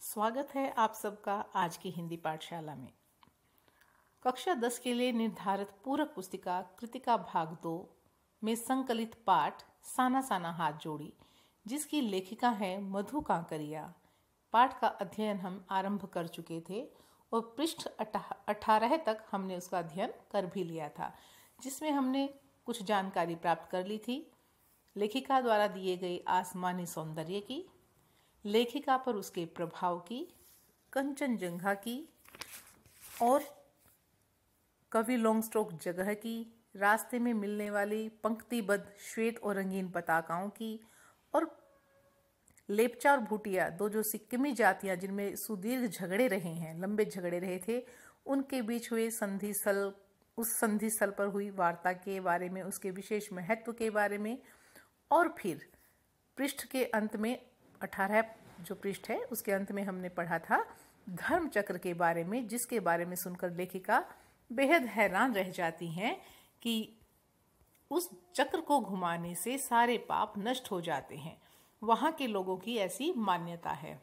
स्वागत है आप सबका आज की हिंदी पाठशाला में। कक्षा 10 के लिए निर्धारित पूरक पुस्तिका कृतिका भाग 2 में संकलित पाठ साना साना हाथ जोड़ी, जिसकी लेखिका है मधु कांकरिया। पाठ का अध्ययन हम आरंभ कर चुके थे और पृष्ठ 18 तक हमने उसका अध्ययन कर भी लिया था, जिसमें हमने कुछ जानकारी प्राप्त कर ली थी लेखिका द्वारा दिए गए आसमानी सौंदर्य की, लेखिका पर उसके प्रभाव की, कंचनजंघा की और कवि लॉन्गस्ट्रोक जगह की, रास्ते में मिलने वाली पंक्तिबद्ध श्वेत और रंगीन पताकाओं की, और लेपचा और भूटिया दो जो सिक्किमी जातियां जिनमें सुदीर्घ झगड़े रहे हैं, लंबे झगड़े रहे थे, उनके बीच हुए उस संधि स्थल पर हुई वार्ता के बारे में, उसके विशेष महत्व के बारे में, और फिर पृष्ठ के अंत में 18 जो पृष्ठ है उसके अंत में हमने पढ़ा था धर्म चक्र के बारे में, जिसके बारे में सुनकर लेखिका बेहद हैरान रह जाती हैं कि उस चक्र को घुमाने से सारे पाप नष्ट हो जाते हैं। वहाँ के लोगों की ऐसी मान्यता है।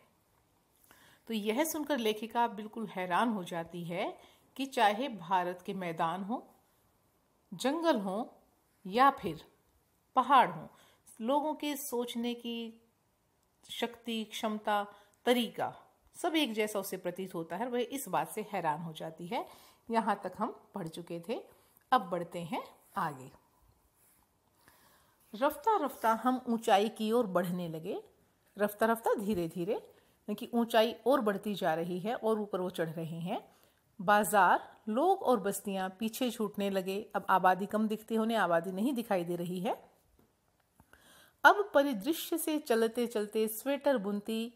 तो यह सुनकर लेखिका बिल्कुल हैरान हो जाती है कि चाहे भारत के मैदान हो, जंगल हो या फिर पहाड़ हो, लोगों के सोचने की शक्ति, क्षमता, तरीका सब एक जैसा उसे प्रतीत होता है। वह इस बात से हैरान हो जाती है। यहाँ तक हम पढ़ चुके थे। अब बढ़ते हैं आगे। रफ्ता रफ्ता हम ऊंचाई की ओर बढ़ने लगे। रफ्ता रफ्ता धीरे धीरे, क्योंकि ऊंचाई और बढ़ती जा रही है और ऊपर वो चढ़ रहे हैं। बाजार, लोग और बस्तियां पीछे छूटने लगे। अब आबादी कम दिखती है, उन्हें आबादी नहीं दिखाई दे रही है। अब परिदृश्य से चलते चलते स्वेटर बुनती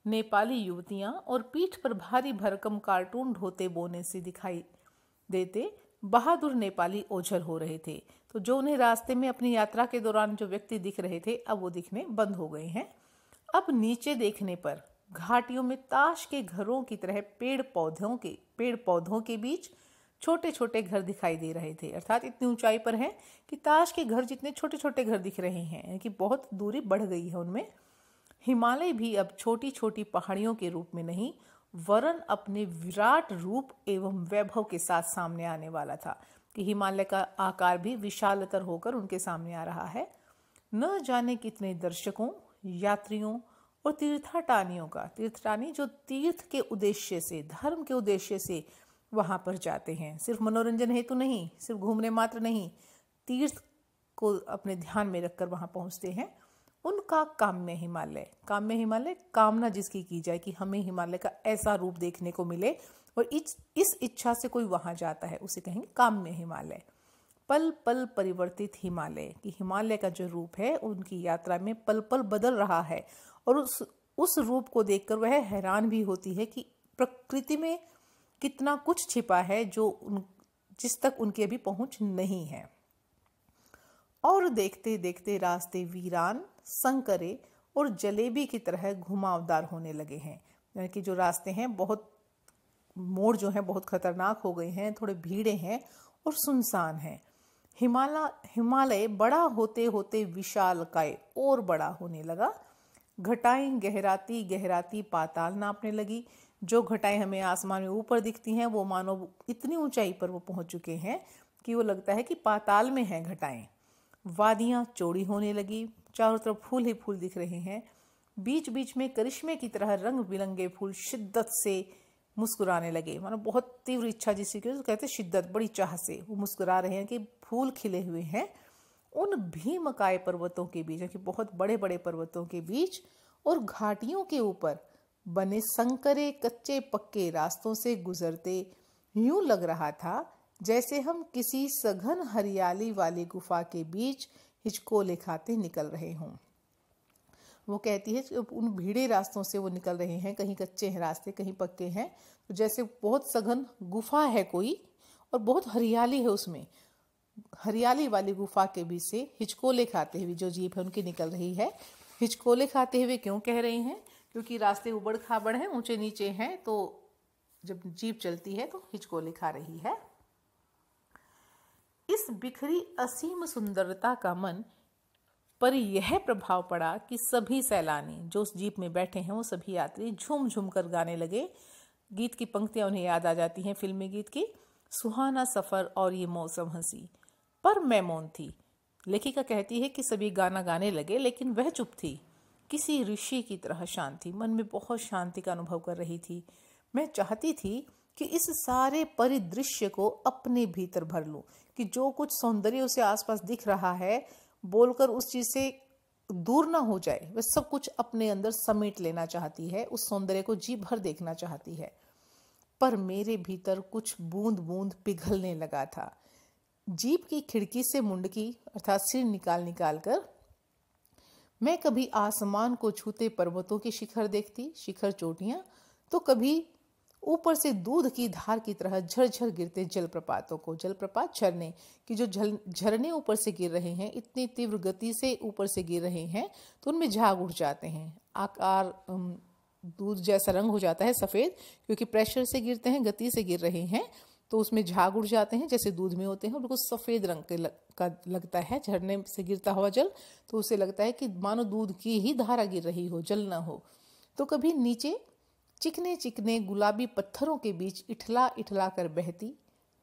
नेपाली युवतियां और पीठ पर भारी भरकम कार्टून ढोते बोने से दिखाई देते बहादुर नेपाली ओझल हो रहे थे। तो जो उन्हें रास्ते में अपनी यात्रा के दौरान जो व्यक्ति दिख रहे थे, अब वो दिखने बंद हो गए हैं। अब नीचे देखने पर घाटियों में ताश के घरों की तरह पेड़ पौधों के बीच छोटे छोटे घर दिखाई दे रहे थे। अर्थात इतनी ऊंचाई पर हैं कि ताश के घर जितने छोटे छोटे घर दिख रहे हैं, यानी कि बहुत दूरी बढ़ गई है उनमें। हिमालय भी अब छोटी छोटी पहाड़ियों के रूप में नहीं, वरन अपने विराट रूप एवं वैभव के साथ सामने आने वाला था, कि हिमालय का आकार भी विशालतर होकर उनके सामने आ रहा है। न जाने कितने दर्शकों, यात्रियों और तीर्थाटानी जो तीर्थ के उद्देश्य से, धर्म के उद्देश्य से वहां पर जाते हैं, सिर्फ मनोरंजन हेतु नहीं, सिर्फ घूमने मात्र नहीं, तीर्थ को अपने ध्यान में रखकर वहां पहुंचते हैं। उनका काम्य हिमालय, कामना जिसकी की जाए कि हमें हिमालय का ऐसा रूप देखने को मिले, और इस इच्छा से कोई वहां जाता है, उसे कहेंगे काम्य हिमालय। पल पल परिवर्तित हिमालय, कि हिमालय का जो रूप है उनकी यात्रा में पल पल बदल रहा है, और उस रूप को देखकर वह हैरान भी होती है कि प्रकृति में कितना कुछ छिपा है जिस तक उनकी अभी पहुंच नहीं है। और देखते देखते रास्ते वीरान, संकरे और जलेबी की तरह घुमावदार होने लगे हैं। यानी कि जो रास्ते हैं, बहुत मोड़ जो हैं बहुत खतरनाक हो गए हैं, थोड़े भीड़े हैं और सुनसान हैं। हिमालय बड़ा होते होते विशालकाय और बड़ा होने लगा। घटाएं गहराती गहराती पाताल नापने लगी। जो घटाएं हमें आसमान में ऊपर दिखती हैं, वो मानो इतनी ऊंचाई पर वो पहुंच चुके हैं कि वो लगता है कि पाताल में हैं घटाएं। वादियां चौड़ी होने लगी, चारों तरफ फूल ही फूल दिख रहे हैं। बीच बीच में करिश्मे की तरह रंग बिरंगे फूल शिद्दत से मुस्कुराने लगे, मानो बहुत तीव्र इच्छा जिसकी तो कहते शिद्दत, बड़ी चाह से वो मुस्कुरा रहे हैं कि फूल खिले हुए हैं। उन भीमकाय पर्वतों के बीच, कि बहुत बड़े बड़े पर्वतों के बीच और घाटियों के ऊपर बने संकरे कच्चे पक्के रास्तों से गुजरते यूं लग रहा था जैसे हम किसी सघन हरियाली वाली गुफा के बीच हिचकोले खाते निकल रहे हों। वो कहती है कि उन भीड़े रास्तों से वो निकल रहे हैं, कहीं कच्चे हैं रास्ते, कहीं पक्के हैं, तो जैसे बहुत सघन गुफा है कोई और बहुत हरियाली है, उसमें हरियाली वाली गुफा के बीच से हिचकोले खाते हुए जो जीप है उनकी निकल रही है। हिचकोले खाते हुए क्यों कह रहे हैं? क्योंकि रास्ते उबड़ खाबड़ हैं, ऊंचे नीचे हैं, तो जब जीप चलती है तो हिचकोले खा रही है। इस बिखरी असीम सुंदरता का मन पर यह प्रभाव पड़ा कि सभी सैलानी जो उस जीप में बैठे हैं वो सभी यात्री झूम झूम कर गाने लगे। गीत की पंक्तियां उन्हें याद आ जाती हैं फिल्मी गीत की, सुहाना सफ़र और ये मौसम हंसी। पर मैं मौन थी। लेखिका कहती है कि सभी गाना गाने लगे लेकिन वह चुप थी, किसी ऋषि की तरह शांत थी। मन में बहुत शांति का अनुभव कर रही थी। मैं चाहती थी कि इस सारे परिदृश्य को अपने भीतर भर लूं, कि जो कुछ सौंदर्य उसे आसपास दिख रहा है बोलकर उस चीज से दूर ना हो जाए, वह सब कुछ अपने अंदर समेट लेना चाहती है, उस सौंदर्य को जी भर देखना चाहती है। पर मेरे भीतर कुछ बूंद बूंद पिघलने लगा था। जीप की खिड़की से मुंडकी अर्थात सिर निकाल निकाल कर मैं कभी आसमान को छूते पर्वतों के शिखर देखती, शिखर चोटियां, तो कभी ऊपर से दूध की धार की तरह झरझर गिरते जलप्रपातों को। जलप्रपात झरने कि जो झरने ऊपर से गिर रहे हैं, इतनी तीव्र गति से ऊपर से गिर रहे हैं तो उनमें झाग उठ जाते हैं, आकार दूध जैसा रंग हो जाता है सफ़ेद, क्योंकि प्रेशर से गिरते हैं, गति से गिर रहे हैं तो उसमें झाग उड़ जाते हैं जैसे दूध में होते हैं, और बिल्कुल सफ़ेद रंग का लगता है। झरने से गिरता हुआ जल तो उसे लगता है कि मानो दूध की ही धारा गिर रही हो, जल ना हो। तो कभी नीचे चिकने चिकने गुलाबी पत्थरों के बीच इठला इठला कर बहती,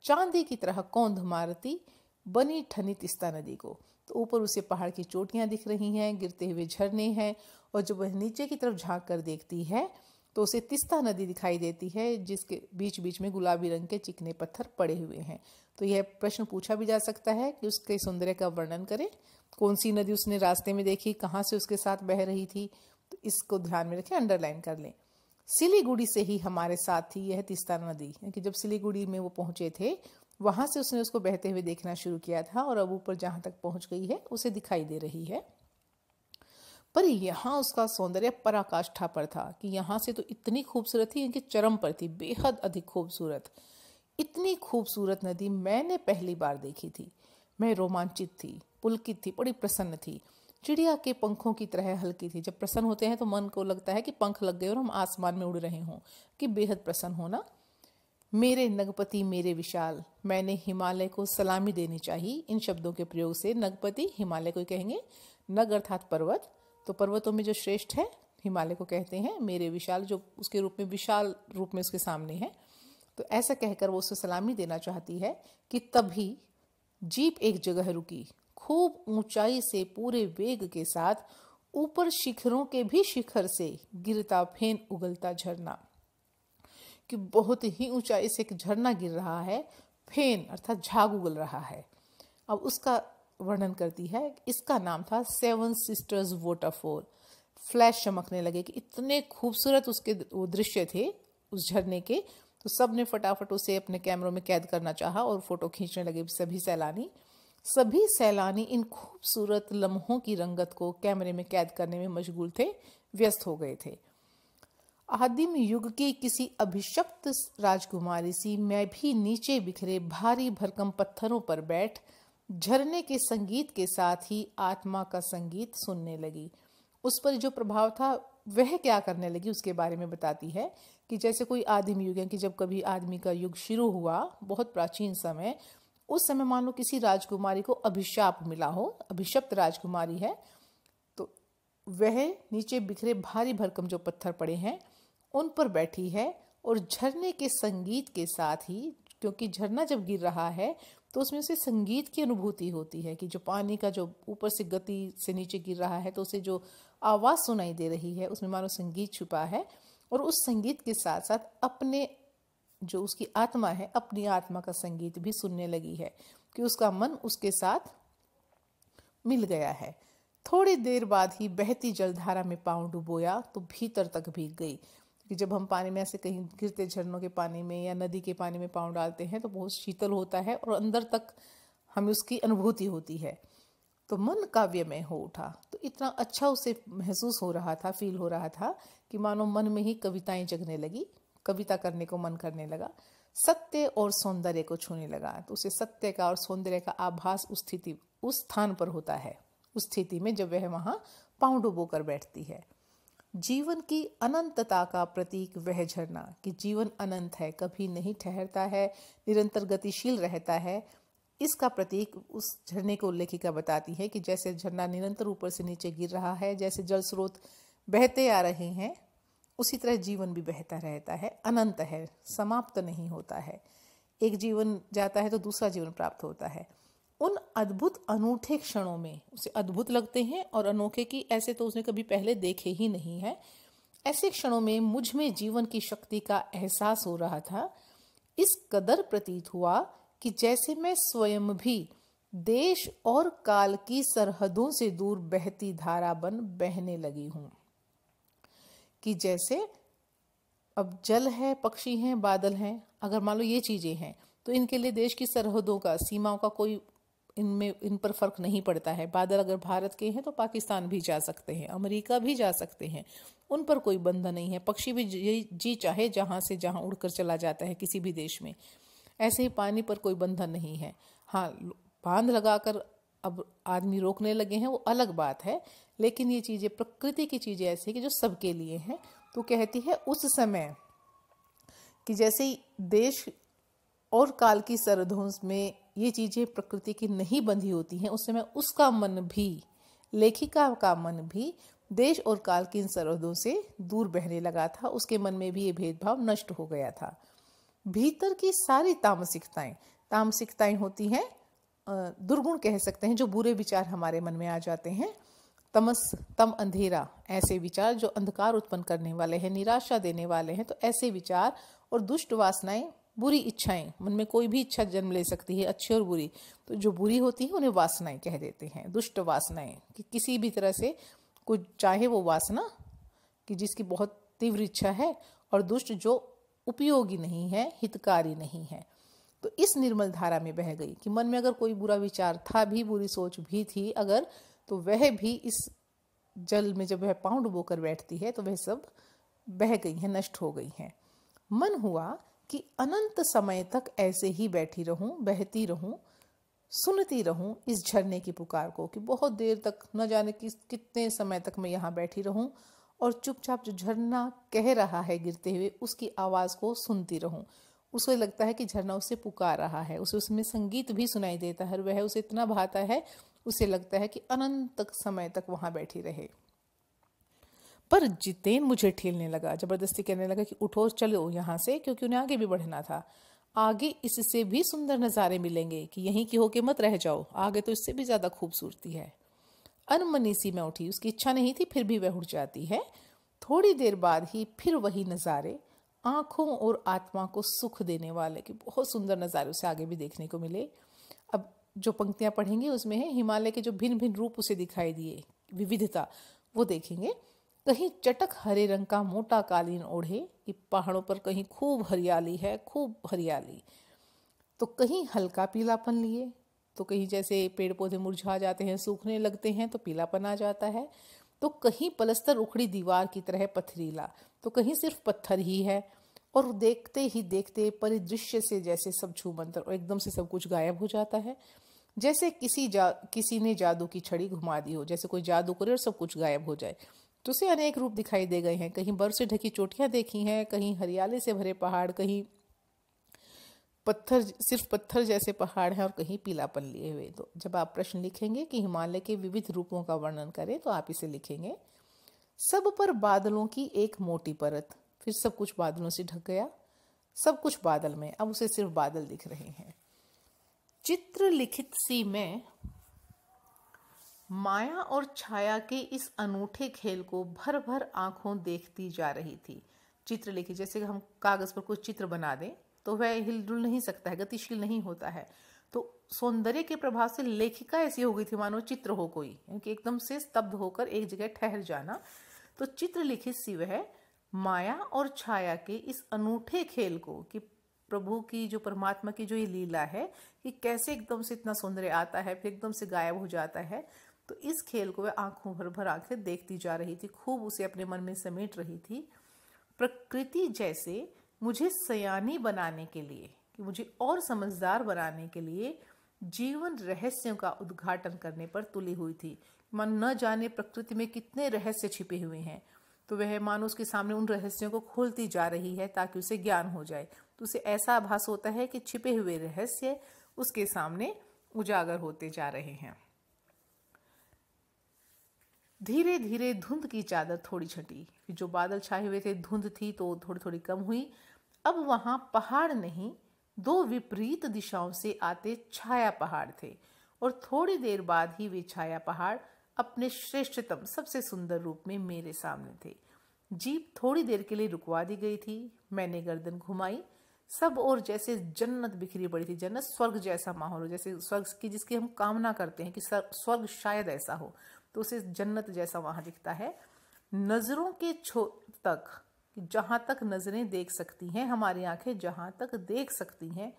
चांदी की तरह कौंध मारती बनी ठनी तिस्ता नदी को। तो ऊपर उसे पहाड़ की चोटियां दिख रही हैं, गिरते हुए झरने हैं, और जब वह नीचे की तरफ झांक कर देखती है तो उसे तिस्ता नदी दिखाई देती है, जिसके बीच बीच में गुलाबी रंग के चिकने पत्थर पड़े हुए हैं। तो यह प्रश्न पूछा भी जा सकता है कि उसके सौंदर्य का वर्णन करे, कौन सी नदी उसने रास्ते में देखी, कहाँ से उसके साथ बह रही थी। तो इसको ध्यान में रखें, अंडरलाइन कर लें। सिलीगुड़ी से ही हमारे साथ थी यह तिस्ता नदी, कि जब सिलीगुड़ी में वो पहुंचे थे वहां से उसने उसको बहते हुए देखना शुरू किया था, और अब ऊपर जहां तक पहुंच गई है उसे दिखाई दे रही है। पर यहाँ उसका सौंदर्य पराकाष्ठा पर था, कि यहाँ से तो इतनी खूबसूरत थी, इनके चरम पर थी, बेहद अधिक खूबसूरत। इतनी खूबसूरत नदी मैंने पहली बार देखी थी। मैं रोमांचित थी, पुलकित थी, बड़ी प्रसन्न थी, चिड़िया के पंखों की तरह हल्की थी। जब प्रसन्न होते हैं तो मन को लगता है कि पंख लग गए और हम आसमान में उड़ रहे हों, कि बेहद प्रसन्न होना। मेरे नगपति मेरे विशाल, मैंने हिमालय को सलामी देनी चाहिए। इन शब्दों के प्रयोग से नगपति हिमालय को कहेंगे, नग अर्थात पर्वत, तो पर्वतों में जो श्रेष्ठ है हिमालय को कहते हैं। मेरे विशाल, जो उसके रूप में विशाल रूप में उसके सामने है, तो ऐसा कहकर वो उसे सलामी देना चाहती है कि तभी जीप एक जगह रुकी। खूब ऊंचाई से पूरे वेग के साथ ऊपर शिखरों के भी शिखर से गिरता फेन उगलता झरना, कि बहुत ही ऊंचाई से एक झरना गिर रहा है, फेन अर्थात झाग उगल रहा है। अब उसका वर्णन करती है। इसका नाम था सेवन सिस्टर्स वाटरफॉल। फ्लैश चमकने लगे कि इतने खूबसूरत उसके वो दृश्य थे उस झरने के, तो सब ने फटाफट उसे अपने कैमरों में कैद करना चाहा और फोटो खींचने लगे। सभी सैलानी इन खूबसूरत लम्हों की रंगत को कैमरे में कैद करने में मशगूल थे, व्यस्त हो गए थे। आदिम युग की किसी अभिशप्त राजकुमारी सी मैं भी नीचे बिखरे भारी भरकम पत्थरों पर बैठ झरने के संगीत के साथ ही आत्मा का संगीत सुनने लगी। उस पर जो प्रभाव था वह क्या करने लगी उसके बारे में बताती है, कि जैसे कोई आदिम युग है, कि जब कभी आदमी का युग शुरू हुआ, बहुत प्राचीन समय, उस समय मान लो किसी राजकुमारी को अभिशाप मिला हो, अभिशप्त राजकुमारी है, तो वह नीचे बिखरे भारी भरकम जो पत्थर पड़े हैं उन पर बैठी है, और झरने के संगीत के साथ ही, क्योंकि झरना जब गिर रहा है तो उसमें से संगीत की अनुभूति होती है, कि जो पानी का जो ऊपर से गति से नीचे गिर रहा है तो उसे जो आवाज़ सुनाई दे रही है उसमें मानो संगीत छुपा है, और उस संगीत के साथ साथ अपने जो उसकी आत्मा है, अपनी आत्मा का संगीत भी सुनने लगी है, कि उसका मन उसके साथ मिल गया है। थोड़ी देर बाद ही बहती जलधारा में पांव डुबोया तो भीतर तक भीग गई, कि जब हम पानी में ऐसे कहीं गिरते झरनों के पानी में या नदी के पानी में पांव डालते हैं तो बहुत शीतल होता है और अंदर तक हमें उसकी अनुभूति होती है। तो मन काव्यमय हो उठा, तो इतना अच्छा उसे महसूस हो रहा था, फील हो रहा था, कि मानो मन में ही कविताएं जगने लगी, कविता करने को मन करने लगा, सत्य और सौंदर्य को छूने लगा। तो उसे सत्य का और सौंदर्य का आभास उस स्थान पर होता है, उस स्थिति में जब वह वहां पांव डुबो कर बैठती है। जीवन की अनंतता का प्रतीक वह झरना, कि जीवन अनंत है, कभी नहीं ठहरता है, निरंतर गतिशील रहता है, इसका प्रतीक उस झरने को लेखिका बताती है कि जैसे झरना निरंतर ऊपर से नीचे गिर रहा है, जैसे जल स्रोत बहते आ रहे हैं, उसी तरह जीवन भी बहता रहता है, अनंत है, समाप्त नहीं होता है। एक जीवन जाता है तो दूसरा जीवन प्राप्त होता है। उन अद्भुत अनूठे क्षणों में उसे अद्भुत लगते हैं और अनोखे की ऐसे तो उसने कभी पहले देखे ही नहीं है। ऐसे क्षणों में मुझ में जीवन की शक्ति का एहसास हो रहा था। इस कदर प्रतीत हुआ कि जैसे मैं स्वयं भी देश और काल की सरहदों से दूर बहती धारा बन बहने लगी हूं। कि जैसे अब जल है, पक्षी हैं, बादल हैं, अगर मान लो ये चीजें हैं तो इनके लिए देश की सरहदों का, सीमाओं का कोई इन पर फर्क नहीं पड़ता है। बादल अगर भारत के हैं तो पाकिस्तान भी जा सकते हैं, अमेरिका भी जा सकते हैं, उन पर कोई बंधन नहीं है। पक्षी भी जी चाहे जहां से जहां उड़कर चला जाता है किसी भी देश में। ऐसे ही पानी पर कोई बंधन नहीं है। हाँ, बांध लगाकर अब आदमी रोकने लगे हैं, वो अलग बात है, लेकिन ये चीजें, प्रकृति की चीजें ऐसी कि जो सबके लिए हैं। तो कहती है उस समय कि जैसे ही देश और काल की सरहदों में ये चीजें प्रकृति की नहीं बंधी होती हैं, उस समय उसका मन भी, लेखिका का मन भी देश और काल की इन सरहदों से दूर बहने लगा था। उसके मन में भी ये भेदभाव नष्ट हो गया था। भीतर की सारी तामसिकताएं होती हैं, दुर्गुण कह सकते हैं, जो बुरे विचार हमारे मन में आ जाते हैं। तम अंधेरा, ऐसे विचार जो अंधकार उत्पन्न करने वाले हैं, निराशा देने वाले हैं। तो ऐसे विचार और दुष्ट वासनाएं, बुरी इच्छाएं, मन में कोई भी इच्छा जन्म ले सकती है, अच्छी और बुरी। तो जो बुरी होती है उन्हें वासनाएं कह देते हैं, दुष्ट वासनाएं। कि किसी भी तरह से कुछ चाहे वो वासना कि जिसकी बहुत तीव्र इच्छा है, और दुष्ट जो उपयोगी नहीं है, हितकारी नहीं है। तो इस निर्मल धारा में बह गई कि मन में अगर कोई बुरा विचार था भी, बुरी सोच भी थी अगर, तो वह भी इस जल में जब वह पांव डुबोकर बैठती है तो वह सब बह गई हैं, नष्ट हो गई हैं। मन हुआ कि अनंत समय तक ऐसे ही बैठी रहूं, बहती रहूं, सुनती रहूं इस झरने की पुकार को, कि बहुत देर तक, न जाने कितने समय तक मैं यहाँ बैठी रहूं और चुपचाप जो झरना कह रहा है गिरते हुए, उसकी आवाज को सुनती रहूं। उसे लगता है कि झरना उससे पुकार रहा है, उसे उसमें संगीत भी सुनाई देता है, वह उसे इतना भाता है, उसे लगता है कि अनंत समय तक वहां बैठी रहे। पर जितेन मुझे ठेलने लगा, जबरदस्ती कहने लगा कि उठो, चलो यहाँ से, क्योंकि उन्हें आगे भी बढ़ना था। आगे इससे भी सुंदर नज़ारे मिलेंगे, कि यहीं की होके मत रह जाओ, आगे तो इससे भी ज्यादा खूबसूरती है। अनमनी सी मैं उठी, उसकी इच्छा नहीं थी, फिर भी वह उठ जाती है। थोड़ी देर बाद ही फिर वही नज़ारे, आंखों और आत्मा को सुख देने वाले, कि बहुत सुंदर नज़ारे उसे आगे भी देखने को मिले। अब जो पंक्तियां पढ़ेंगे उसमें है हिमालय के जो भिन्न भिन्न रूप उसे दिखाई दिए, विविधता, वो देखेंगे। कहीं चटक हरे रंग का मोटा कालीन ओढ़े, कि पहाड़ों पर कहीं खूब हरियाली है, खूब हरियाली। तो कहीं हल्का पीलापन लिए, तो कहीं जैसे पेड़ पौधे मुरझा जाते हैं, सूखने लगते हैं तो पीलापन आ जाता है। तो कहीं पलस्तर उखड़ी दीवार की तरह पथरीला, तो कहीं सिर्फ पत्थर ही है। और देखते ही देखते परिदृश्य से जैसे सब छूमंतर, और एकदम से सब कुछ गायब हो जाता है। जैसे किसी ने जादू की छड़ी घुमा दी हो, जैसे कोई जादू करे और सब कुछ गायब हो जाए। तो उसे अनेक रूप दिखाई दे गए हैं। कहीं बर्फ से ढकी चोटियां देखी हैं, कहीं हरियाली से भरे पहाड़, कहीं पत्थर, सिर्फ पत्थर जैसे पहाड़ हैं, और कहीं पीलापन लिए हुए। तो जब आप प्रश्न लिखेंगे कि हिमालय के विविध रूपों का वर्णन करें, तो आप इसे लिखेंगे, सब पर बादलों की एक मोटी परत। फिर सब कुछ बादलों से ढक गया, सब कुछ बादल में, अब उसे सिर्फ बादल दिख रहे हैं। चित्र लिखित सी में माया और छाया के इस अनूठे खेल को भर भर आंखों देखती जा रही थी। चित्र लिखी, जैसे हम कागज पर कुछ चित्र बना दें तो वह हिलडुल नहीं सकता है, गतिशील नहीं होता है। तो सौंदर्य के प्रभाव से लेखिका ऐसी हो गई थी मानो चित्र हो कोई, क्योंकि एकदम से स्तब्ध होकर एक जगह ठहर जाना। तो चित्र लिखित सी वह माया और छाया के इस अनूठे खेल को, कि प्रभु की जो, परमात्मा की जो ये लीला है कि कैसे एकदम से इतना सौंदर्य आता है फिर एकदम से गायब हो जाता है, तो इस खेल को वह आंखों भर भर आंखें देखती जा रही थी, खूब उसे अपने मन में समेट रही थी। प्रकृति जैसे मुझे सयानी बनाने के लिए, कि मुझे और समझदार बनाने के लिए जीवन रहस्यों का उद्घाटन करने पर तुली हुई थी। मन न जाने प्रकृति में कितने रहस्य छिपे हुए हैं, तो वह मानो उसके सामने उन रहस्यों को खोलती जा रही है ताकि उसे ज्ञान हो जाए। तो उसे ऐसा आभास होता है कि छिपे हुए रहस्य उसके सामने उजागर होते जा रहे हैं। धीरे धीरे धुंध की चादर थोड़ी छटी, जो बादल छाए हुए थे धुंध थी तो थोड़ी थोड़ी कम हुई। अब वहां पहाड़ नहीं, दो विपरीत दिशाओं से आते छाया पहाड़ थे, और थोड़ी देर बाद ही वे छाया पहाड़ अपने श्रेष्ठतम सबसे सुंदर रूप में मेरे सामने थे। जीप थोड़ी देर के लिए रुकवा दी गई थी। मैंने गर्दन घुमाई। सब और जैसे जन्नत बिखरी पड़ी थी। जन्नत स्वर्ग जैसा माहौल हो, जैसे स्वर्ग की जिसकी हम कामना करते हैं कि स्वर्ग शायद ऐसा हो, तो उसे जन्नत जैसा वहां दिखता है। नजरों के तक, जहां तक नजरें देख सकती हैं, हमारी आंखें जहां तक देख सकती हैं,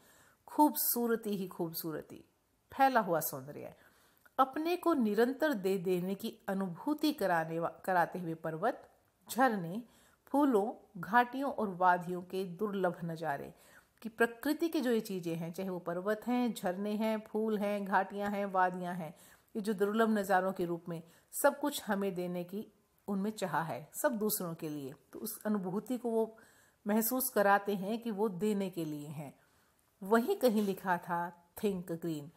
खूबसूरती ही खूबसूरती, फैला हुआ सौंदर्य, अपने को निरंतर दे देने की अनुभूति कराते हुए पर्वत, झरने, फूलों, घाटियों और वादियों के दुर्लभ नज़ारे, कि प्रकृति की जो ये चीज़ें हैं, चाहे वो पर्वत हैं, झरने हैं, फूल हैं, घाटियां हैं, वादियां हैं, ये जो दुर्लभ नज़ारों के रूप में सब कुछ हमें देने की उनमें चाह है, सब दूसरों के लिए, तो उस अनुभूति को वो महसूस कराते हैं कि वो देने के लिए हैं। वही कहीं लिखा था थिंक ग्रीन,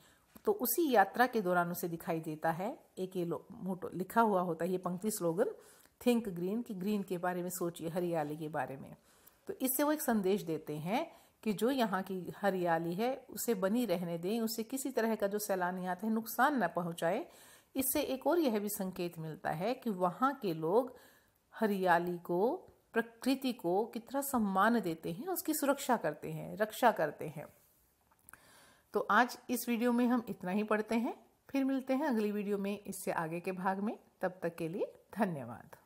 तो उसी यात्रा के दौरान उसे दिखाई देता है। एक ये मोटो लिखा हुआ होता है, ये पंक्ति स्लोगन, थिंक ग्रीन, कि ग्रीन के बारे में सोचिए, हरियाली के बारे में। तो इससे वो एक संदेश देते हैं कि जो यहाँ की हरियाली है उसे बनी रहने दें, उसे किसी तरह का जो सैलानी आते हैं नुकसान न पहुँचाए। इससे एक और यह भी संकेत मिलता है कि वहाँ के लोग हरियाली को, प्रकृति को कितना सम्मान देते हैं, उसकी सुरक्षा करते हैं, रक्षा करते हैं। तो आज इस वीडियो में हम इतना ही पढ़ते हैं, फिर मिलते हैं अगली वीडियो में इससे आगे के भाग में। तब तक के लिए धन्यवाद।